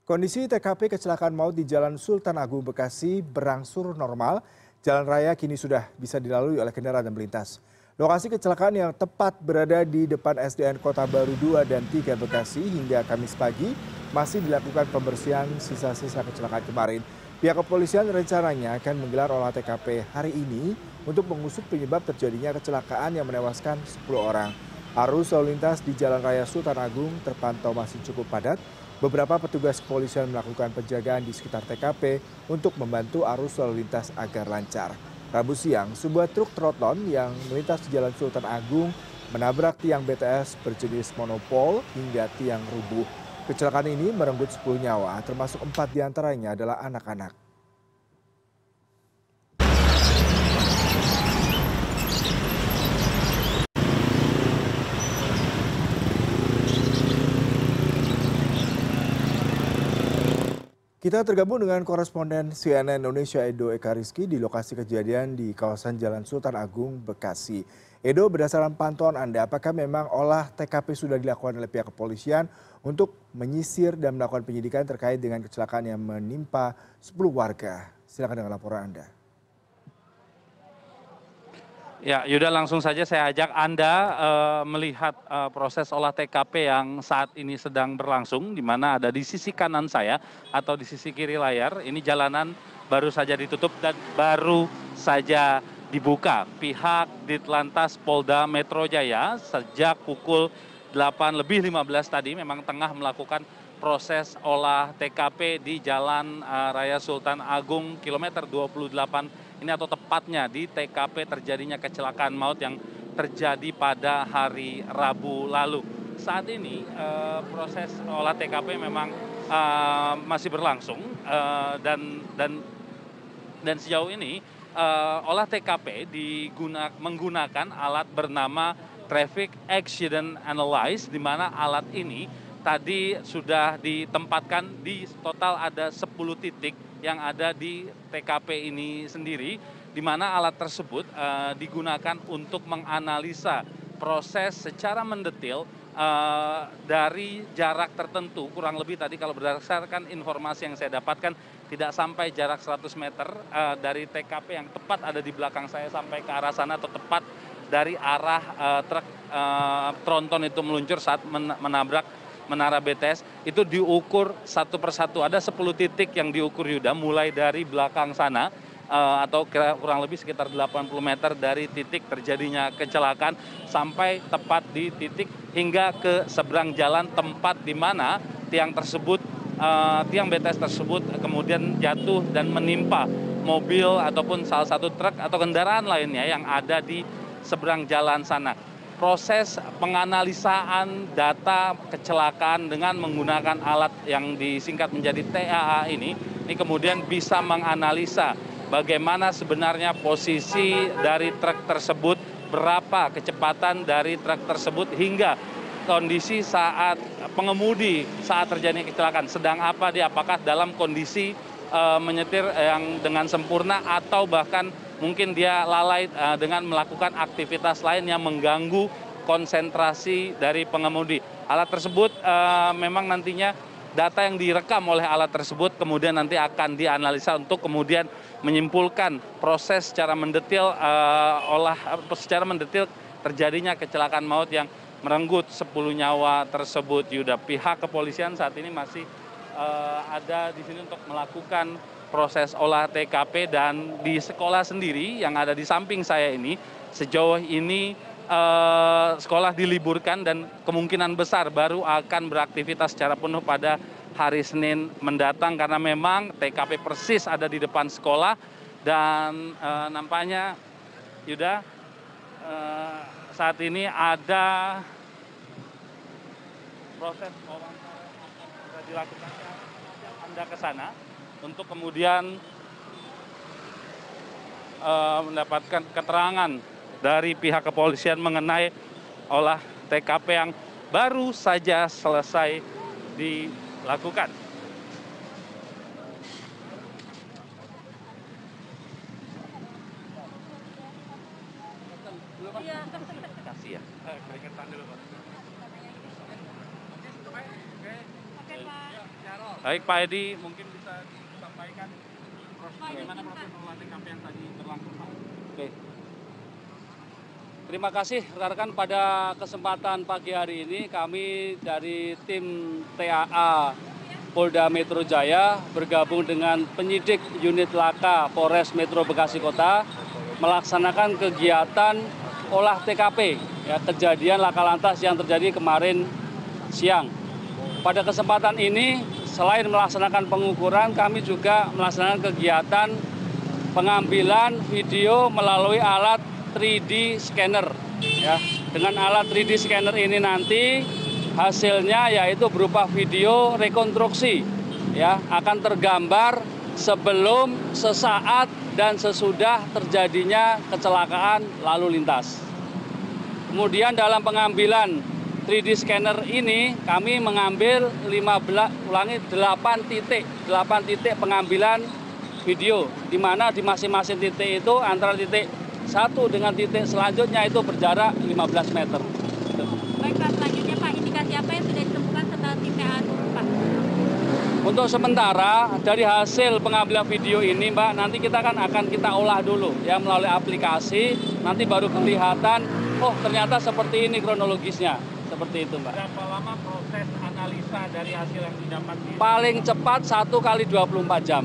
Kondisi TKP kecelakaan maut di Jalan Sultan Agung Bekasi berangsur normal. Jalan raya kini sudah bisa dilalui oleh kendaraan yang melintas. Lokasi kecelakaan yang tepat berada di depan SDN Kota Baru 2 dan 3 Bekasi hingga Kamis pagi masih dilakukan pembersihan sisa-sisa kecelakaan kemarin. Pihak kepolisian rencananya akan menggelar olah TKP hari ini untuk mengusut penyebab terjadinya kecelakaan yang menewaskan 10 orang. Arus lalu lintas di Jalan Raya Sultan Agung terpantau masih cukup padat. Beberapa petugas kepolisian melakukan penjagaan di sekitar TKP untuk membantu arus lalu lintas agar lancar. Rabu siang, sebuah truk tronton yang melintas di Jalan Sultan Agung menabrak tiang BTS berjenis monopol hingga tiang rubuh. Kecelakaan ini merenggut 10 nyawa, termasuk 4 diantaranya adalah anak-anak. Kita tergabung dengan koresponden CNN Indonesia Edo Ekariski di lokasi kejadian di kawasan Jalan Sultan Agung, Bekasi. Edo, berdasarkan pantauan Anda, apakah memang olah TKP sudah dilakukan oleh pihak kepolisian untuk menyisir dan melakukan penyidikan terkait dengan kecelakaan yang menimpa 10 warga? Silakan dengan laporan Anda. Ya, Yuda, langsung saja saya ajak Anda melihat proses olah TKP yang saat ini sedang berlangsung, di mana ada di sisi kanan saya atau di sisi kiri layar. Ini jalanan baru saja ditutup dan baru saja dibuka. Pihak Ditlantas Polda Metro Jaya sejak pukul 8:15 tadi memang tengah melakukan proses olah TKP di Jalan Raya Sultan Agung kilometer 28 ini, atau tepatnya di TKP terjadinya kecelakaan maut yang terjadi pada hari Rabu lalu. Saat ini proses olah TKP memang masih berlangsung dan sejauh ini olah TKP menggunakan alat bernama Traffic Accident Analysis, di mana alat ini tadi sudah ditempatkan di total ada 10 titik yang ada di TKP ini sendiri, di mana alat tersebut digunakan untuk menganalisa proses secara mendetil dari jarak tertentu, kurang lebih tadi kalau berdasarkan informasi yang saya dapatkan tidak sampai jarak 100 meter dari TKP yang tepat ada di belakang saya sampai ke arah sana, atau tepat dari arah truk tronton itu meluncur saat menabrak menara BTS, itu diukur satu persatu. Ada 10 titik yang diukur, Yuda, mulai dari belakang sana atau kurang lebih sekitar 80 meter dari titik terjadinya kecelakaan sampai tepat di titik hingga ke seberang jalan tempat di mana tiang BTS tersebut kemudian jatuh dan menimpa mobil ataupun salah satu truk atau kendaraan lainnya yang ada di seberang jalan sana. Proses penganalisaan data kecelakaan dengan menggunakan alat yang disingkat menjadi TAA ini kemudian bisa menganalisa bagaimana sebenarnya posisi dari truk tersebut, berapa kecepatan dari truk tersebut, hingga kondisi saat pengemudi saat terjadi kecelakaan, sedang apa dia, apakah dalam kondisi menyetir yang dengan sempurna atau bahkan mungkin dia lalai dengan melakukan aktivitas lain yang mengganggu konsentrasi dari pengemudi. Alat tersebut memang nantinya data yang direkam oleh alat tersebut kemudian nanti akan dianalisa untuk kemudian menyimpulkan proses secara mendetil terjadinya kecelakaan maut yang merenggut 10 nyawa tersebut, Yuda. Pihak kepolisian saat ini masih ada di sini untuk melakukan proses olah TKP, dan di sekolah sendiri yang ada di samping saya ini sejauh ini sekolah diliburkan dan kemungkinan besar baru akan beraktivitas secara penuh pada hari Senin mendatang, karena memang TKP persis ada di depan sekolah dan nampaknya, Yuda, saat ini ada proses wawancara yang sudah dilakukan. Anda ke sana untuk kemudian mendapatkan keterangan dari pihak kepolisian mengenai olah TKP yang baru saja selesai dilakukan. Kasih ya. Keringetan dulu, Pak. Oke, Pak. Baik Pak Edi, mungkin bisa disampaikan bagaimana proses olah TKP yang tadi berlangsung Pak? Oke. Terima kasih rekan-rekan, pada kesempatan pagi hari ini kami dari tim TAA Polda Metro Jaya bergabung dengan penyidik unit laka Polres Metro Bekasi Kota melaksanakan kegiatan olah TKP ya, kejadian laka lantas yang terjadi kemarin siang. Pada kesempatan ini selain melaksanakan pengukuran, kami juga melaksanakan kegiatan pengambilan video melalui alat 3D scanner. Ya, dengan alat 3D scanner ini nanti hasilnya yaitu berupa video rekonstruksi, ya, akan tergambar sebelum, sesaat, dan sesudah terjadinya kecelakaan lalu lintas. Kemudian dalam pengambilan 3D scanner ini kami mengambil 8 titik pengambilan video, di mana di masing-masing titik itu antara titik satu dengan titik selanjutnya itu berjarak 15 meter. Baik Pak, selanjutnya Pak, indikasi apa yang sudah ditemukan setelah tim TAA turun Pak? Untuk sementara dari hasil pengambilan video ini Mbak, nanti kita akan kita olah dulu ya melalui aplikasi, nanti baru kelihatan oh ternyata seperti ini kronologisnya. Seperti itu Mbak. Berapa lama proses analisa dari hasil yang didapat? Paling cepat 1 kali 24 jam.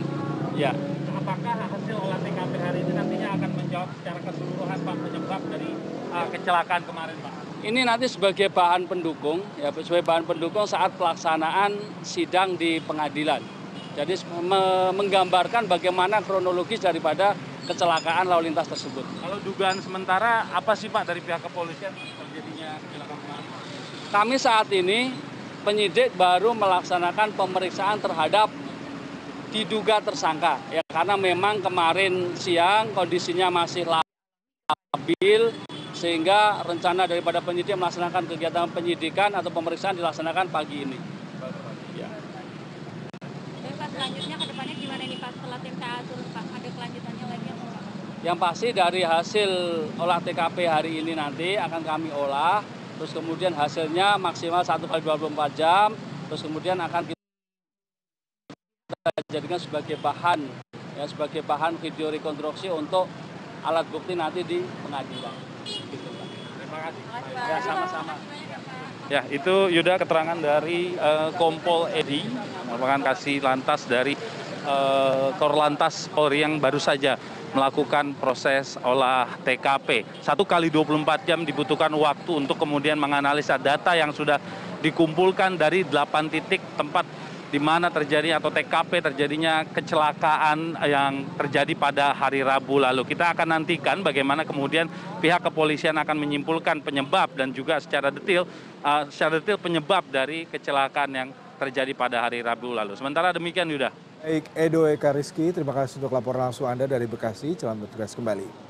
Ya. Apakah hasil olah TKP hari ini nantinya akan menjawab secara keseluruhan Pak penyebab dari kecelakaan kemarin Pak? Ini nanti sebagai bahan pendukung, ya sebagai bahan pendukung saat pelaksanaan sidang di pengadilan. Jadi menggambarkan bagaimana kronologis daripada kecelakaan lalu lintas tersebut. Kalau dugaan sementara apa sih Pak dari pihak kepolisian terjadinya kecelakaan kemarin? Kami saat ini penyidik baru melaksanakan pemeriksaan terhadap diduga tersangka, ya karena memang kemarin siang kondisinya masih labil, sehingga rencana daripada penyidik melaksanakan kegiatan penyidikan atau pemeriksaan dilaksanakan pagi ini. Ya. Baik Pak, selanjutnya ke depannya gimana nih Pak setelah tim TAA turun Pak? Ada kelanjutannya lagi apa Pak? Yang pasti dari hasil olah TKP hari ini nanti akan kami olah, terus kemudian hasilnya maksimal 1 kali 24 jam, terus kemudian akan kita jadikan sebagai bahan, ya sebagai bahan video rekonstruksi untuk alat bukti nanti di pengadilan. Gitu, Pak. Terima kasih. Ya, sama-sama. Ya, itu Yuda keterangan dari Kompol Edi, merupakan kasih lantas dari Korlantas Polri yang baru saja melakukan proses olah TKP. 1 kali 24 jam dibutuhkan waktu untuk kemudian menganalisa data yang sudah dikumpulkan dari 8 titik tempat di mana terjadi atau TKP terjadinya kecelakaan yang terjadi pada hari Rabu lalu. Kita akan nantikan bagaimana kemudian pihak kepolisian akan menyimpulkan penyebab dan juga secara detail penyebab dari kecelakaan yang terjadi pada hari Rabu lalu. Sementara demikian Yuda. Baik, Edo Eka Rizky, terima kasih untuk laporan langsung Anda dari Bekasi. Selamat bertugas kembali.